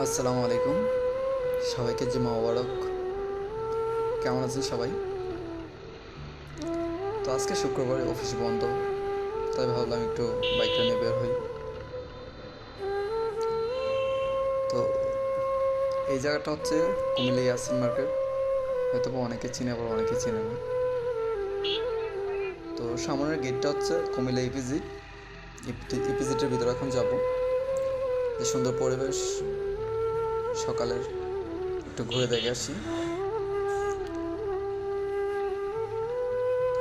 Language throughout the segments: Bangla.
আসসালামু আলাইকুম, সবাইকে জুমা মোবারক। কেমন আছেন সবাই? তো আজকে শুক্রবার, অফিস বন্ধ, তাই ভাবলাম একটু বাইকটা নিয়ে বের হই। তো এই জায়গাটা হচ্ছে কুমিল্লা ইয়াসিন মার্কেট। হয়তো বা অনেকে চিনে, আবার অনেকে চিনে না। তো সামনের গেটটা হচ্ছে কুমিল্লা ইপিজি। ইপিজিটার ভিতরে এখন যাব। যে সুন্দর পরিবেশ সকালের, একটু ঘুরে দেখে আসি।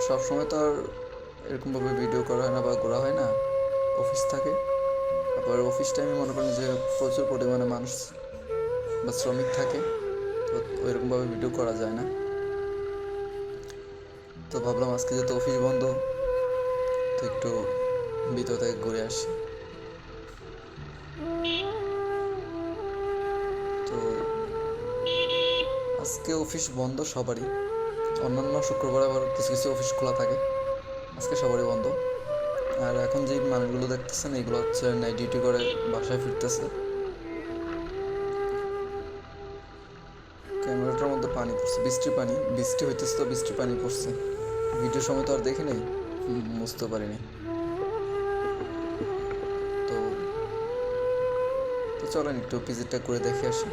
সবসময় তো আর এরকমভাবে ভিডিও করা হয় না বা ঘোরা হয় না, অফিস থাকে। আবার অফিস টাইমে মনে করেন যে প্রচুর পরিমাণে মানুষ বা শ্রমিক থাকে, তো ওইরকমভাবে ভিডিও করা যায় না। তো ভাবলাম আজকে যেহেতু অফিস বন্ধ, তো একটু ভিতর থেকে ঘুরে আসি। তো আজকে অফিস বন্ধ সবারই। অন্যান্য শুক্রবার আবার কিছু কিছু অফিস খোলা থাকে, আজকে সবারই বন্ধ। আর এখন যে মানুষগুলো দেখতেছেন, এগুলো হচ্ছে নাইট ডিউটি করে বাসায় ফিরতেছে। ক্যামেরাটার মধ্যে পানি পড়ছে, বৃষ্টির পানি, বৃষ্টি হইতেছে, তো বৃষ্টির পানি পড়ছে। ভিডিওর সময় তো আর দেখি নাই, বুঝতে পারিনি। তো তো চলেন একটু ভিজিটটা করে দেখে আসি।